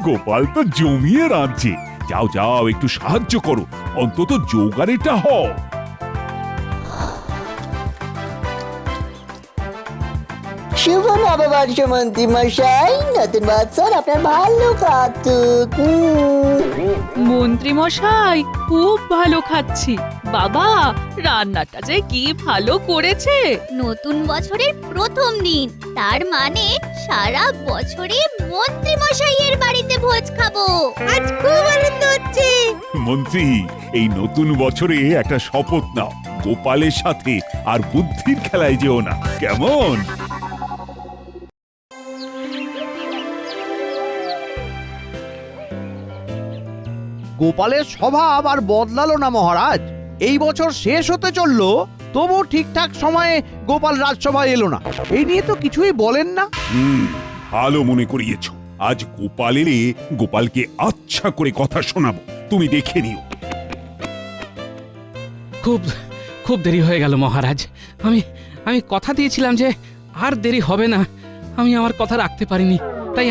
গোপাল তো জমিয়ে রাঁধছে। যাও যাও, একটু সাহায্য করো, অন্তত জোগাড়েটা হও। শুভ নববর্ষ মন্ত্রী মশাই, নতুন বছর আপনার ভালো কাটুক। মন্ত্রী মশাই, খুব ভালো খাচ্ছি। বাবা, রান্নাটা যে কি ভালো করেছে। নতুন বছরের প্রথম দিন, তার মানে সারা বছরে মন্ত্রী মশাইয়ের বাড়িতে ভোজ খাবো। আজ খুব আনন্দ হচ্ছে। মন্ত্রী, এই নতুন বছরে একটা শপথ নাও, গোপালের সাথে আর বুদ্ধির খেলায় যেও না, কেমন? গোপালের স্বভাব আর বদলালো না মহারাজ। এই বছর শেষ হতে চললো, তবু ঠিকঠাক সময়ে গোপাল রাজসভায় এলো না। এই নিয়ে তো কিছুই বলেন না। ভালো মনে করিয়েছ। আজ গোপাল এলে গোপালকে আচ্ছা করে কথা শোনাবো, তুমি দেখে নিও। খুব খুব দেরি হয়ে গেল মহারাজ। আমি আমি কথা দিয়েছিলাম যে আর দেরি হবে না। আমি আমার কথা রাখতে পারিনি, তাই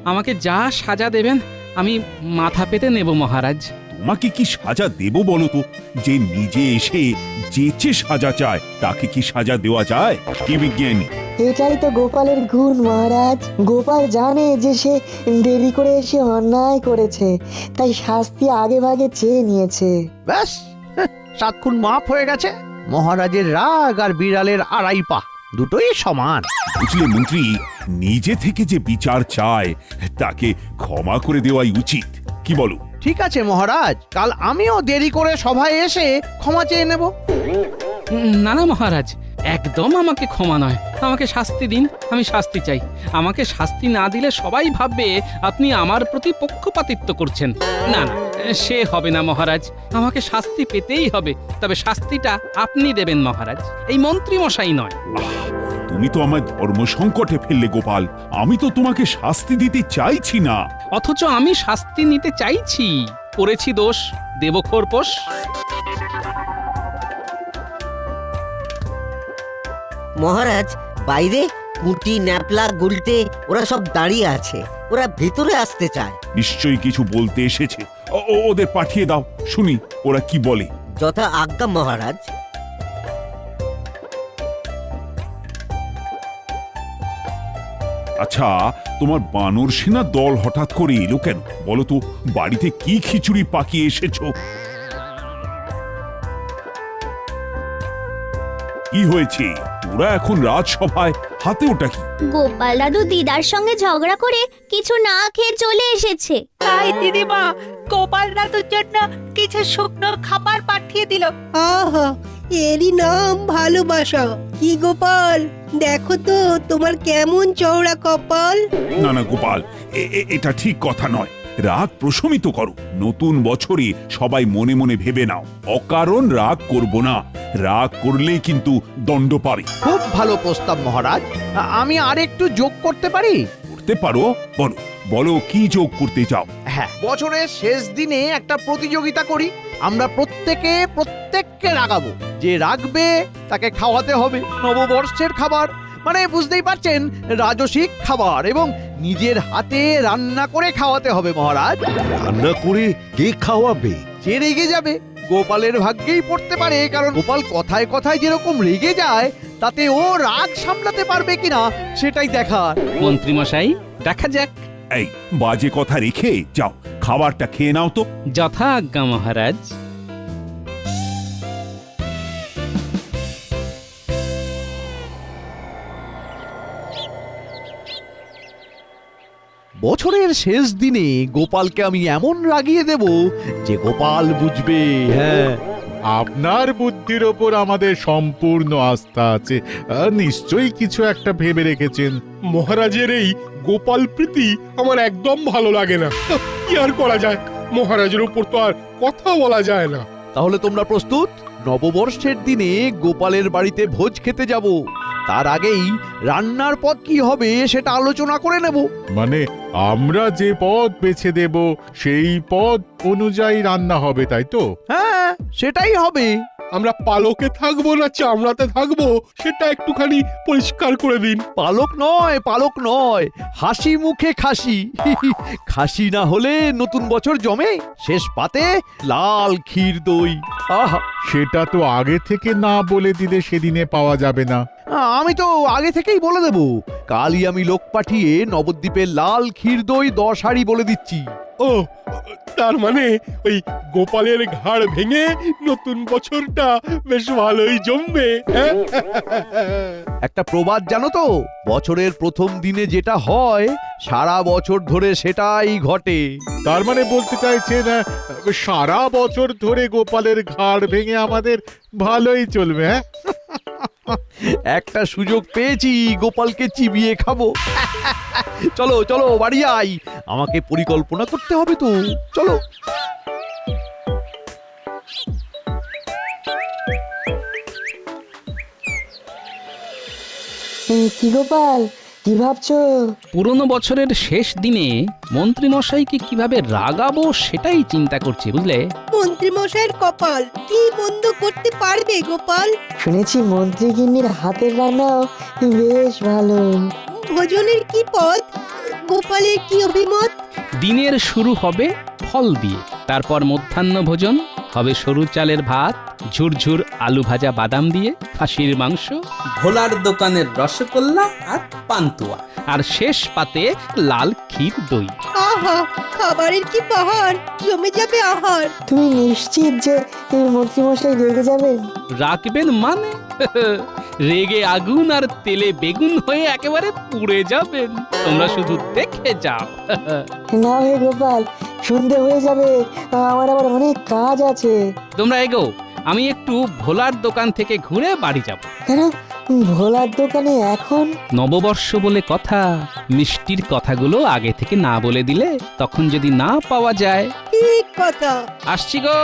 আমাকে যা সাজা দেবেন আমি মাথা পেতে নেব মহারাজ। তোমাকে কি সাজা দেব বলো তো? যে নিজে এসে যেচে সাজা চায় তাকে কি সাজা দেওয়া যায়? কি বিজ্ঞানী! এটাই তো গোপালের গুণ মহারাজ। গোপাল জানে যে সে দেরি করে এসে অন্যায় করেছে, তাই শাস্তি আগে ভাগে চেয়ে নিয়েছে। ব্যাস, সাত খুন মাফ হয়ে গেছে। মহারাজের রাগ আর বিড়ালের আড়াই পা দুটোই সমান। বুঝলে মন্ত্রী, নিজে থেকে যে বিচার চায় তাকে ক্ষমা করে দেওয়াই উচিত, কি বলো? ঠিক আছে মহারাজ, কাল আমিও দেরি করে সভায় এসে ক্ষমা চেয়ে নেব। না না মহারাজ, একদম আমাকে ক্ষমা নয়, আমাকে শাস্তি দিন। আমি শাস্তি চাই। আমাকে শাস্তি না দিলে সবাই ভাববে আপনি আমার প্রতি পক্ষপাতিত্ব করছেন। না না, সে হবে না মহারাজ। আমাকে শাস্তি পেতেই হবে, তবে শাস্তিটা আপনি দেবেন মহারাজ, এই মন্ত্রী মশাই নয়। তুমি তো আমার ধর্ম সংকটে ফেললে গোপাল। আমি তো তোমাকে শাস্তি দিতে চাইছি না। অথচ আমি শাস্তি নিতে চাইছি। করেছি দোষ, দেব খোরপোশ। মহারাজ, বাইরে কুটি, ন্যাপলা, গুলটে ওরা সব দাঁড়িয়ে আছে। ওরা ভিতরে আসতে চায়। নিশ্চয়ই কিছু বলতে এসেছে। ওদের পাঠিয়ে দাও, শুনি ওরা কি বলে। যথা আজ্ঞা মহারাজ। আচ্ছা, তোমার বানর সেনা দল হঠাৎ করে এলো কেন বলো তো? বাড়িতে কি খিচুড়ি পাকিয়ে এসেছো? কি হয়েছে? তোরা এখন রাজসভায়, হাতে ওটা কি? গোপাল দাদু দিদার সঙ্গে ঝগড়া করে কিছু না খেয়ে চলে এসেছে। তাই দিদিমা গোপাল দাদুর জন্য কিছু শুকনো খাবার পাঠিয়ে দিল। আহা, এরই নাম ভালোবাসা। কি গোপাল, দেখো তো তোমার কেমন চওড়া কপাল। না না গোপাল, এটা ঠিক কথা নয়। রাগ প্রশমিত করো। নতুন বছরে সবাই মনে মনে ভেবে নাও, অকারণ রাগ করব না। রাগ করলেই কিন্তু দণ্ড পাবে। খুব ভালো প্রস্তাব মহারাজ। আমি আর একটু যোগ করতে পারি? করতে পারো, বলো বলো কি যোগ করতে চাও? হ্যাঁ, বছরের শেষ দিনে একটা প্রতিযোগিতা করি। আমরা প্রত্যেককে রাগাবো। যে রাগবে তাকে খাওয়াতে হবে নববর্ষের খাবার। মানে বুঝতেই পারছেন, রাজসিক খাবার, এবং নিজের হাতে রান্না করে খাওয়াতে হবে মহারাজ। রান্না করে কে খাওয়াবে? যে রেগে যাবে গোপালের ভাগ্যেই পড়তে পারে, কারণ গোপাল কথায় কথায় যেরকম রেগে যায়, তাতে ও রাগ সামলাতে পারবে কিনা সেটাই দেখার। মন্ত্রী মশাই, দেখা যাক। এই বাজে কথা রেখে যাও, খাবারটা খেয়ে নাও তো। যথা আজ্ঞা মহারাজ। বছরের শেষ দিনে গোপালকে আমি এমন রাগিয়ে দেব যে গোপাল বুঝবে। হ্যাঁ, আপনার বুদ্ধির ওপর আমাদের সম্পূর্ণ আস্থা আছে। নিশ্চয়ই কিছু একটা ভেবে রেখেছেন। মহারাজের এই গোপাল প্রীতি আমার একদম ভালো লাগে না। কি আর করা যায়, মহারাজের উপর তো আর কথা বলা যায় না। তাহলে তোমরা প্রস্তুত? নববর্ষের দিনে গোপালের বাড়িতে ভোজ খেতে যাব। তার আগেই রান্নার পদ কি হবে সেটা আলোচনা করে নেব। মানে আমরা যে পদ বেছে দেব সেই পদ অনুযায়ী রান্না হবে, তাই তো? হ্যাঁ, সেটাই হবে। আমরা পালকে থাকবো না চামড়াতে থাকবো সেটা একটুখানি পরিষ্কার করে দিন। পালক নয়, হাসি মুখে খাসি। খাসি না হলে নতুন বছর জমে। শেষ পাতে লাল ক্ষীর দই। আহা, সেটা তো আগে থেকে না বলে দিলে সেদিনে পাওয়া যাবে না। আমি তো আগে থেকেই বলে দেব। কালই আমি লোক পাঠিয়ে নবদ্বীপের লাল ক্ষীর দই 10 হাঁড়ি বলে দিচ্ছি। ও, তার মানে ওই গোপালের ঘাড় ভেঙে নতুন বছরটা বেশ ভালোই জমবে, হ্যাঁ? একটা প্রবাদ জানো তো, বছরের প্রথম দিনে যেটা হয় সারা বছর ধরে সেটাই ঘটে। তার মানে বলতে চাইছেন সারা বছর ধরে গোপালের ঘাড় ভেঙে আমাদের ভালোই চলবে, হ্যাঁ? একটা সুযোগ পেয়েছি, গোপালকে চিবিয়ে খাবো। চলো চলো বাড়ি যাই, আমাকে পরিকল্পনা করতে হবে তো। চলো। কি গোপাল, কি ভাবছো? পুরনো বছরের শেষ দিনে মন্ত্রীমশাইকে কিভাবে রাগাবো সেটাই চিন্তা করছি, বুঝলে? মন্ত্রী মশাইয়ের কপাল কি মন্দ করতে পারবে গোপাল? শুনেছি মন্ত্রী গিন্নির হাতের রান্নাও বেশ ভালো। ভোজনের কি পদ? গোপালের কি অভিমত? দিনের শুরু হবে ফল দিয়ে, তারপর মধ্যাহ্ন ভোজন হবে সরু চালের ভাত, ঝুরঝুর আলু ভাজা বাদাম দিয়ে, খাসির মাংস, ভোলার দোকানের রসগোল্লা আর পান্তুয়া, আর শেষ পাতে লাল ক্ষীর দই। আহা, খাবারের কি পাহাড়, জমে যাবে আহার। তুমি নিশ্চিত যে মন্ত্রীমশাই রেগে যাবেন? রাখবেন মানে? রেগে আগুন আর তেলে বেগুন হয়ে একেবারে পুড়ে যাবেন। তোমরা শুধু দেখে যাও। না হে গোপাল, সন্ধে হয়ে যাবে, আমার আবার অনেক কাজ আছে। তোমরা এগো, আমি একটু ভোলার দোকান থেকে ঘুরে বাড়ি যাব। কেন ভোলার দোকানে এখন? নববর্ষ বলে কথা, মিষ্টির কথাগুলো আগে থেকে না বলে দিলে তখন যদি না পাওয়া যায়। ঠিক কথা। আসছি গো।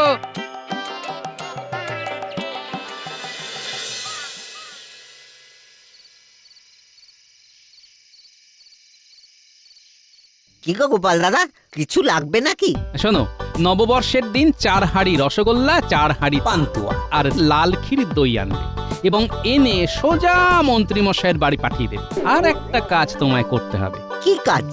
কি গো গোপাল দাদা, কিছু লাগবে নাকি? শোনো, নববর্ষের দিন 4 হাঁড়ি রসগোল্লা, 4 হাঁড়ি পান্তুয়া আর লাল ক্ষীর দই আনবে এবং এনে সোজা মন্ত্রীমশাইয়ের বাড়ি পাঠিয়ে দেবে। আর একটা কাজ তোমায় করতে হবে। কি কাজ?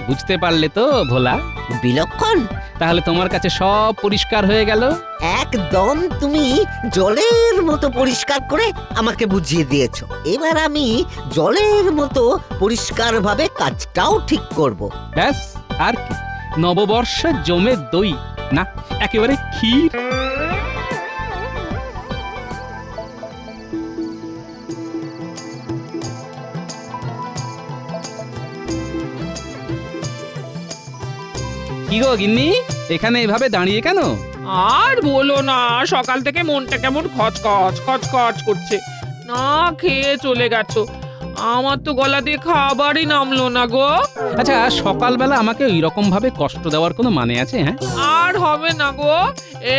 বুঝতে পারলে তো ভোলা? বিলক্ষণ। তাহলে তোমার কাছে সব পরিষ্কার হয়ে গেল। একদম তুমি জলের মতো পরিষ্কার করে আমাকে বুঝিয়ে দিয়েছো। এবার আমি জলের মতো পরিষ্কারভাবে কাজটাও ঠিক করব। ব্যাস, আর কি? নববর্ষ জমে দই না, একেবারে ক্ষীর। কি গো গিন্নি, এখানে এভাবে দাঁড়িয়ে কেন? আর বলো না, সকাল থেকে মনটা কেমন খচখচ খচখচ করছে। না খেয়ে চলে গেছো, আমার তো গলা দিয়ে খাবারই নামলো না গো। আচ্ছা, সকালবেলা আমাকে ওই রকম ভাবে কষ্ট দেওয়ার কোনো মানে আছে? হ্যাঁ, আর হবে না গো,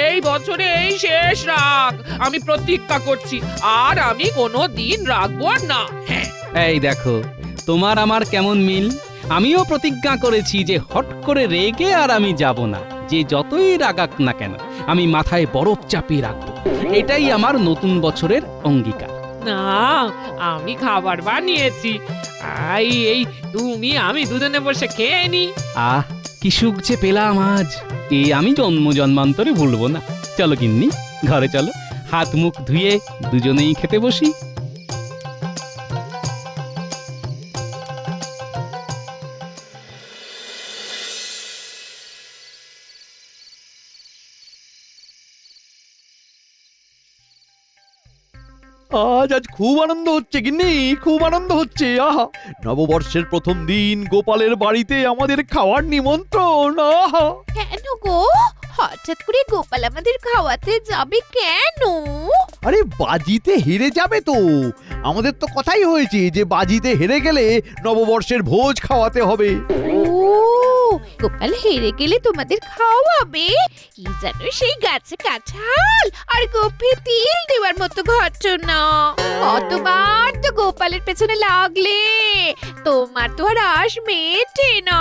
এই বছরে এই শেষ রাগ। আমি প্রতিজ্ঞা করছি, আর আমি কোনো দিন রাখবো না। হ্যাঁ, এই দেখো তোমার আমার কেমন মিল। আমিও প্রতিজ্ঞা করেছি যে হট করে রেগে আর আমি যাব না। যে যতই রাগাক না কেন, আমি মাথায় বরফ চাপিয়ে রাখবো। এটাই আমার নতুন বছরের অঙ্গীকার। না, আমি খাবার বানিয়েছি। এই তুমি আমি দুজনে বসে খেয়ে নি। আহ, কি সুখ যে পেলাম আজ, এই আমি জন্ম জন্মান্তরে ভুলবো না। চলো গিন্নি, ঘরে চলো, হাত মুখ ধুয়ে দুজনেই খেতে বসি। আজ খুব আনন্দ হচ্ছে গিন্নি, খুব আনন্দ হচ্ছে। আহা, নববর্ষের প্রথম দিন গোপালের বাড়িতে আমাদের খাওয়ার নিমন্ত্রণ। আহা, কেন গো, হঠাৎ করে গোপাল আমাদের খাওয়াতে যাবে কেন? আরে বাজিতে হেরে যাবে তো। আমাদের তো কথাই হয়েছে যে বাজিতে হেরে গেলে নববর্ষের ভোজ খাওয়াতে হবে। ও গোপাল হেরে গেলে তোমাদের খাওয়াবে কি জানো সেই গাছে কাঁঠাল আর গোফে তিল দেওয়ার মতো ঘটনা। কতবার তো গোপালের পেছনে লাগলে, তোমার তো আর আশ মেটে না।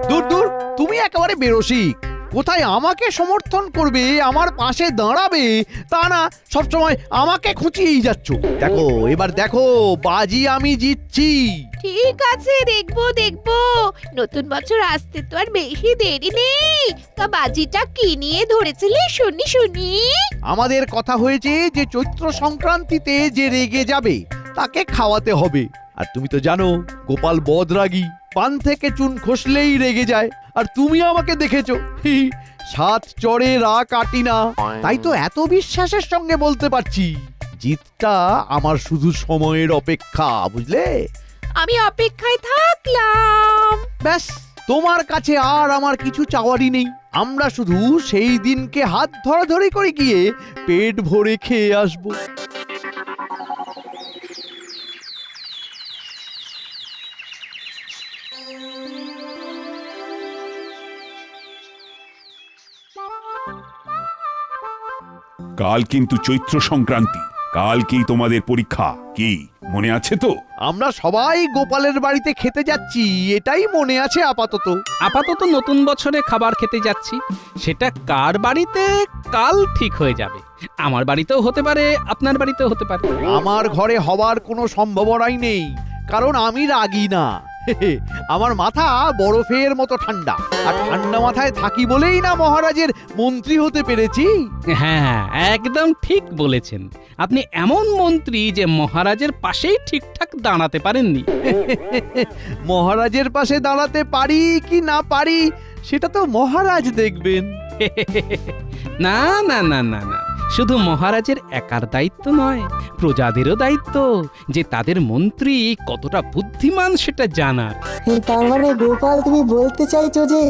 দূর দূর, তুমি একেবারে বেরসিক। কোথায় আমাকে সমর্থন করবে, আমার পাশে দাঁড়াবে, তা না সবসময় আমাকে খুঁচিয়েই যাচ্ছ। দেখো এবার দেখো, বাজি আমি জিতছি। ঠিক আছে, দেখবো দেখবো। নতুন বছর আসতে তো আর বেশি দেরি নেই। তা বাজিটা কি নিয়ে ধরেছিলে শুনি শুনি। আমাদের কথা হয়েছে যে চৈত্র সংক্রান্তিতে যে রেগে যাবে তাকে খাওয়াতে হবে। আর তুমি তো জানো গোপাল বদরাগী, পান থেকে চুন খসলেই রেগে যায়। আর তুমি আমাকে দেখেছো, সাত চড়ে রা কাটি না। তাই তো এত বিশ্বাসের সঙ্গে বলতে পারছি, জিতটা আমার শুধু সময়ের অপেক্ষা, বুঝলে? আমি অপেক্ষায় থাকলাম। ব্যাস, তোমার কাছে আর আমার কিছু চাওয়ারই নেই। আমরা শুধু সেই দিনকে হাত ধরাধরি করে গিয়ে পেট ভরে খেয়ে আসবো। কাল কিন্তু চৈত্র সংক্রান্তি, কালকেই তোমাদের পরীক্ষা, কি মনে আছে তো? আমরা সবাই গোপালের বাড়িতে খেতে যাচ্ছি, এটাই মনে আছে আপাতত। আপাতত নতুন বছরে খাবার খেতে যাচ্ছি, সেটা কার বাড়িতে কাল ঠিক হয়ে যাবে। আমার বাড়িতেও হতে পারে, আপনার বাড়িতেও হতে পারে। আমার ঘরে হবার কোনো সম্ভাবনাই নেই, কারণ আমি রাগী না। আমার মাথা বরফের মতো ঠান্ডা, আর ঠান্ডা মাথায় থাকি বলেই না মহারাজের মন্ত্রী হতে পেরেছি। হ্যাঁ, একদম ঠিক বলেছেন। আপনি এমন মন্ত্রী যে মহারাজের পাশেই ঠিকঠাক দাঁড়াতে পারেননি। মহারাজের পাশে দাঁড়াতে পারি কি না পারি সেটা তো মহারাজ দেখবেন। না না না না না, শুধু মহারাজের একার দায়িত্ব নয়, প্রজাদেরও দায়িত্ব যে তাদের মন্ত্রী কতটা বুদ্ধিমান সেটা জানার। তার মানে গোপাল, তুমি বলতে চাইছো যে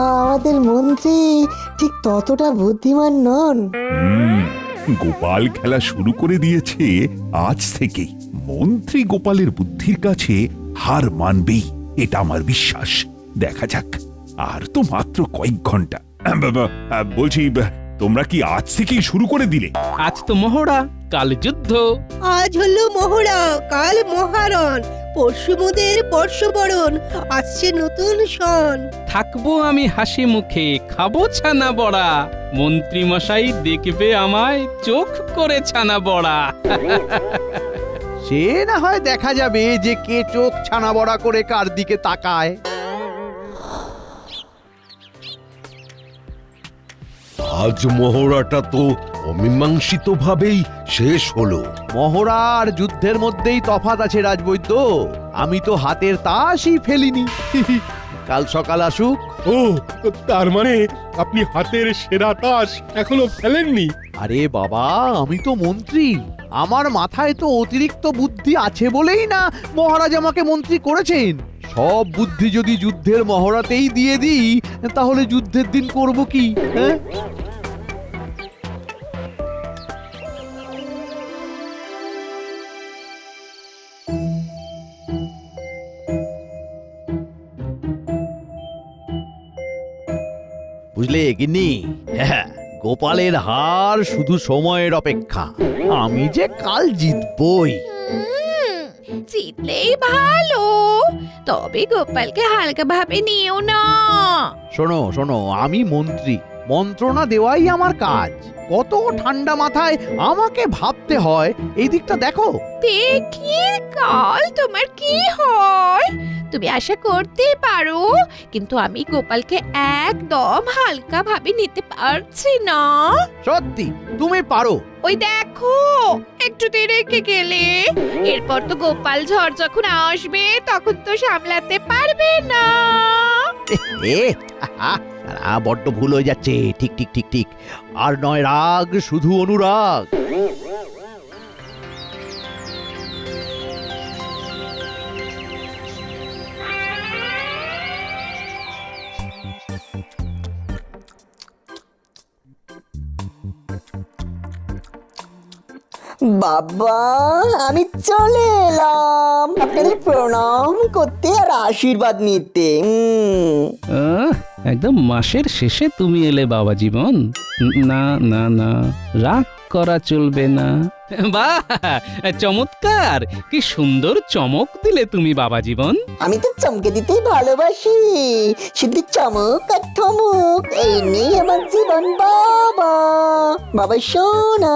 আমাদের মন্ত্রী ঠিক ততটা বুদ্ধিমান নন? গোপাল খেলা শুরু করে দিয়েছে আজ থেকেই। মন্ত্রী গোপালের বুদ্ধির কাছে হার মানবেই, এটা আমার বিশ্বাস। দেখা যাক, আর তো মাত্র কয়েক ঘন্টা। বলছি, তোমরা কি আজ থেকেই শুরু করে দিলে? আজ তো মহড়া, কাল যুদ্ধ। আজ হলো মহড়া, কাল মহারণ, পরশু মোদের বর্ষবরণ, আসছে নতুন সন। থাকবো আমি হাসি মুখে, খাবো ছানা বড়া, মন্ত্রী মশাই দেখবে আমায় চোখ করে ছানা বড়া। সে না হয় দেখা যাবে যে কে চোখ ছানা বড়া করে কার দিকে তাকায়। আজ মহড়াটা তো অমীমাংসিত ভাবেই শেষ হলো। মহড়া আর যুদ্ধের মধ্যেই তফাৎ আছে রাজবৈদ্য। আমি তো হাতের তাসই ফেলিনি। কাল সকাল আসুক। ও, তার মানে আপনি হাতের সেরা তাস এখনো ফেলেননি? আরে বাবা, আমি তো মন্ত্রী, আমার মাথায় তো অতিরিক্ত বুদ্ধি আছে বলেই না মহারাজ আমাকে মন্ত্রী করেছেন। সব বুদ্ধি যদি যুদ্ধের মহড়াতেই দিয়ে দিই, তাহলে যুদ্ধের দিন করব কি? হ্যাঁ, বুঝলে গিন্নি? হ্যাঁ, গোপালের হার শুধু সময়ের অপেক্ষা। আমি যে কাল জিতবই। জিতলেই ভালো, তবে গোপালকে হালকা ভাবে নিও না। শোনো শোনো, আমি মন্ত্রী, মন্ত্রণা দেওয়াই আমার কাজ। কত ঠান্ডা মাথায় আমাকে ভাবতে হয়, এই দিকটা দেখো। দেখি কাল তোমার কি হয়। তুমি আশা করতে পারো, কিন্তু আমি গোপালকে একদম হালকা ভাবে নিতে পারছি না। সত্যি তুমি পারো। ওই দেখো, একটুতেই রেখে গেলে। এরপর তো গোপাল ঝড় যখন আসবে তখন তো সামলাতে পারবে না। বড্ড ভুল হয়ে যাচ্ছে। ঠিক ঠিক ঠিক ঠিক, আর নয় রাগ, শুধু অনুরাগ। বাবা আমি চলে এলাম আপনাদের প্রণাম করতে আর আশীর্বাদ নিতে একদম মাসের শেষে তুমি এলে বাবা জীবন। না না না, রাগ করা চলবে না। বাহ, চমৎকার! কি সুন্দর চমক দিলে তুমি বাবা জীবন। আমি তো চমকে দিতেই ভালোবাসি, শুধু চমক আর ঠমক এই নিয়ে আমার জীবন বাবা। বাবা সোনা।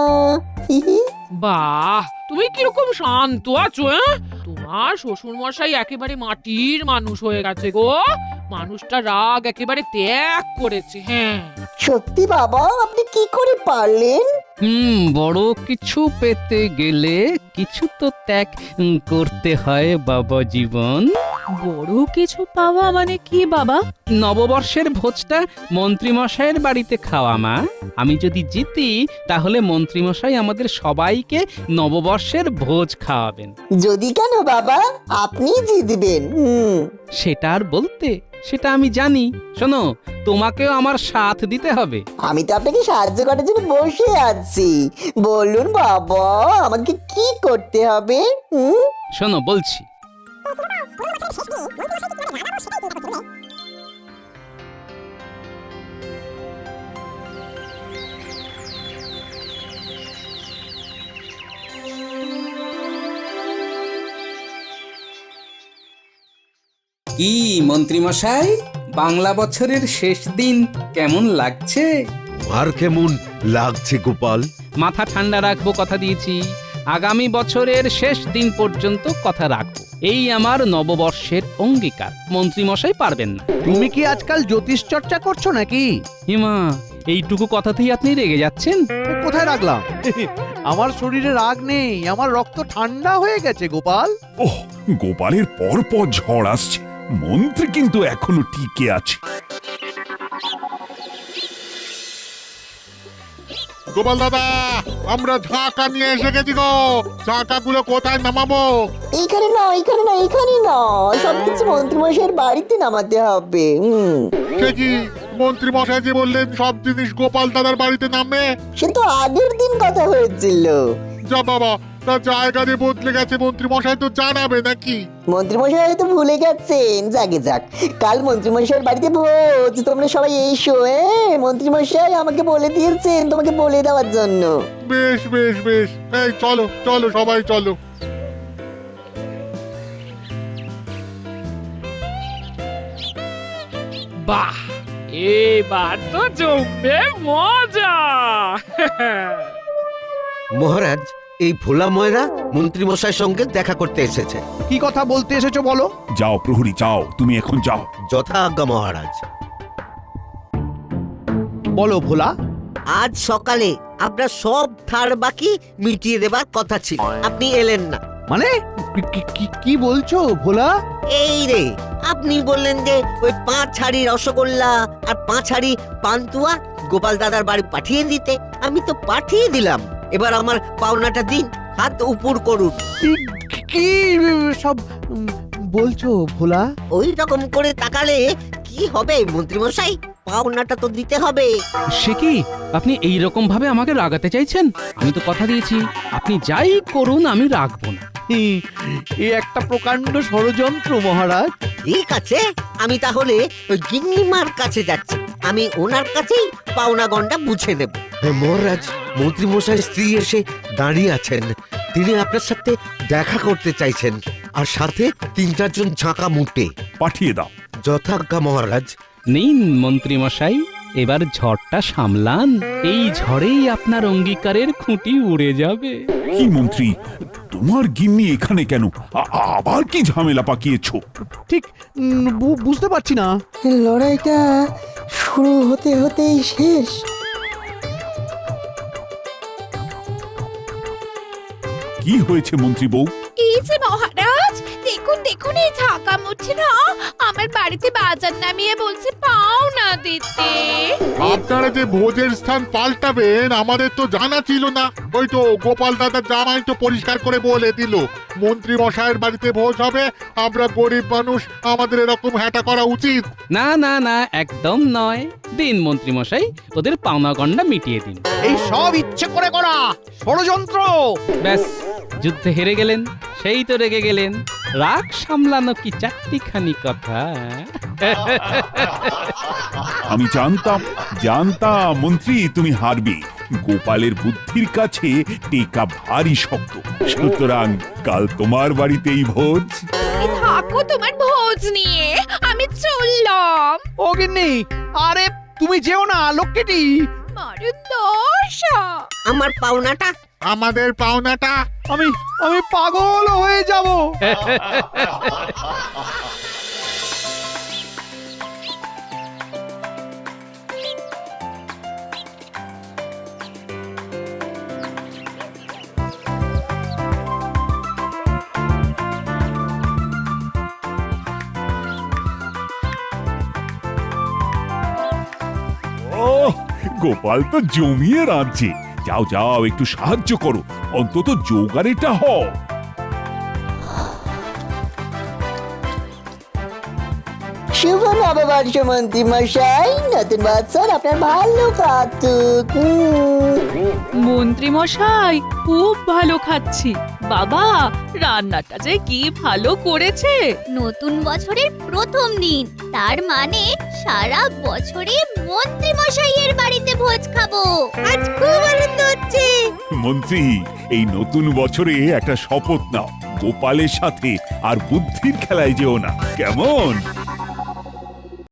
বাহ, তুমি কিরকম শান্ত আছো? তোমার শ্বশুর মশাই একেবারে মাটির মানুষ হয়ে গেছে গো। মানুষটা রাগ একেবারে ত্যাগ করেছে। হ্যাঁ, সত্যি বাবা, আপনি কি করে পারলেন? বড় কিছু পেতে গেলে কিছু তো ত্যাগ করতে হয় বাবা জীবন। বড় কিছু পাওয়া মানে কি বাবা? নববর্ষের ভোজটা মন্ত্রীমশাইয়ের বাড়িতে খাওয়া মা। আমি যদি জিতি তাহলে মন্ত্রীমশাই আমাদের সবাইকে নববর্ষের ভোজ খাওয়াবেন। যদি কেন বাবা, আপনি জিতবেন। সেটা আর বলতে, সেটা আমি জানি। শোনো, তোমাকেও আমার সাথ দিতে হবে। আমি তো আপনাকে সাহায্য করার জন্য বসে আছি। বলুন বাবা, আমাকে কি করতে হবে? শোনো বলছি। কি মন্ত্রীমশাই, বাংলা বছরের শেষ দিন কেমন লাগছে? আর কেমন লাগছে গোপাল? মাথা ঠান্ডা রাখবো, কথা দিয়েছি। আগামী বছরের শেষ দিন পর্যন্ত কথা রাখবো, এই আমার নববর্ষের অঙ্গীকার। মন্ত্রীমশাই পারবেন না। তুমি কি আজকাল জ্যোতিষ চর্চা করছো নাকি? হিমা, এইটুকু কথাতেই আপনি রেগে যাচ্ছেন? কোথায় রাখলাম? আমার শরীরে রাগ নেই, আমার রক্ত ঠান্ডা হয়ে গেছে গোপাল। ওহ, গোপালের পর পর ঝড় আসছে, মন্ত্রী কিন্তু এখনো টিকে আছে। গোপাল দাদা, আমরা ঝাঁকা নিয়ে এসে গেছি গো। ঝাঁকাগুলো কোথায় নামাবো? এইখানে না, এইখানে না, এইখানে না, সবকিছু মন্ত্রীমশাইয়ের বাড়িতে নামাতে হবে। সে কি, মন্ত্রী মশাই যে বললেন সব জিনিস গোপাল দাদার বাড়িতে নামবে? সে তো আগের দিন কথা হয়েছিল। যা বাবা, তার জায়গা দিয়ে বদলে গেছে, মন্ত্রী মশাই তো জানাবে নাকি? মন্ত্রীমশাই হয়তো ভুলে গেছেন। যাকে যাক, কাল মন্ত্রীমশাইয়ের বাড়িতে ভোজ, তোমরা সবাই এসো। মন্ত্রীমশাই আমাকে বলে দিয়েছেন তোমাকে বলে দেওয়ার জন্য। বেশ বেশ বেশ, এই চলো চলো সবাই চলো। বাহ, এবার তো জমবে মজা। মহারাজ, এই ভোলা ময়রা মন্ত্রী মশাইয়ের সঙ্গে দেখা করতে এসেছে। কি কথা বলতে এসেছো বলো? যাও প্রহরী, যাও, তুমি এখন যাও। যথা আজ্ঞা মহারাজ। বলো ভোলা। আজ সকালে আপনার সব ধার বাকি মিটিয়ে দেবার কথা ছিল, আপনি এলেন না। মানে কি বলছো ভোলা? এই রে, আপনি বললেন যে ওই 5 হাঁড়ি রসগোল্লা আর 5 হাঁড়ি পান্তুয়া গোপাল দাদার বাড়ি পাঠিয়ে দিতে। আমি তো পাঠিয়ে দিলাম, এবার আমার পাওনাটা দিন, হাত উপর করুন। কি সব বলছো ভোলা? ওই রকম করে তাকালে কি হবে মন্ত্রীমশাই? পাওনাটা তো দিতে হবে। সে কি, আপনি এই রকম ভাবে আমাকে রাগাতে চাইছেন? আমি তো কথা দিয়েছি, আপনি যাই করুন আমি রাখবো না। এ একটা প্রকাণ্ড ষড়যন্ত্র মহারাজ। ঠিক আছে, আমি তাহলে ওই গিন্নিমার কাছে যাচ্ছি, আমি ওনার কাছেই পাওনা গন্ডা বুঝে নেব। মহারাজ, মন্ত্রী মশাই স্ত্রী এসে দাঁড়িয়ে আছেন, তিনি আপনার সাথে দেখা করতে চাইছেন, আর সাথে 3-4 জন ঝাঁকা মুটে। পাঠিয়ে দাও। যথাজ্ঞা মহারাজ। নিন মন্ত্রীমশাই, এবার ঝড়টা সামলান। এই ঝড়েই আপনার অঙ্গীকারের খুঁটি উড়ে যাবে। কি মন্ত্রী, তোমার গিন্নি এখানে কেন? আবার কি ঝামেলা পাকিয়েছো? ঠিক বুঝতে পারছি না। লড়াইটা শুরু হতে হতেই শেষ। কি হয়েছে মন্ত্রী বউ? এই যে মহারাজ, দেখুন দেখুন, এই ঝাঁকা মুচ্ছে না আমার বাড়িতে বাজার নামিয়ে বলছে পাওনা দিতে। আপনারা যে ভোজের স্থান পাল্টাবেন আমাদের তো জানা ছিল না। ওই তো গোপাল দাদার জামাই তো পরিষ্কার করে বলে দিল মন্ত্রী মশাইয়ের বাড়িতে ভোজ হবে। আমরা গরিব মানুষ, আমাদের এরকম হ্যাটা করা উচিত? না না না, একদম নয়। দিন মন্ত্রী মশাই, ওদের পাওনা গন্ডা মিটিয়ে দিন। এই সব ইচ্ছে করে করা ষড়যন্ত্র। ব্যাস, যুদ্ধে হেরে গেলেন, সেই তো রেগে গেলেন। রাগ সামলানো কি চারটিখানি কথা। আমি জানতাম মন্ত্রী তুমি হারবে। গোপালের বুদ্ধির কাছে টেকা ভারী শক্ত। সুতরাং কাল তোমার বাড়িতেই ভোজ। তুমি থাকো তোমার ভোজ নিয়ে, আমি চললাম। ও গিন্নি, আরে তুমি যেও না লক্ষ্মীটি। মারুন দশা। আমার পাওনাটা আমাদের পাওনাটা। আমি পাগল হয়ে যাব। ও গোপাল তো জমিয়ে রাঁধছে। যাও যাও, একটু সাহায্য করো, অন্তত জোগাড়েটা হও। শুভ নববর্ষ মন্ত্রী মশাই, নতুন বছর আপনার ভালো কাটুক। মন্ত্রী মশাই, খুব ভালো খাচ্ছি। বাবা, রান্নাটা যে কি ভালো করেছে। নতুন বছরের প্রথম দিন, তার মানে সারা বছরে মন্ত্রী মশাইয়ের বাড়িতে ভোজ খাবো। আজ খুব আনন্দ হচ্ছে। মন্ত্রী, এই নতুন বছরে একটা শপথ নাও, গোপালের সাথে আর বুদ্ধির খেলায় যেও না, কেমন?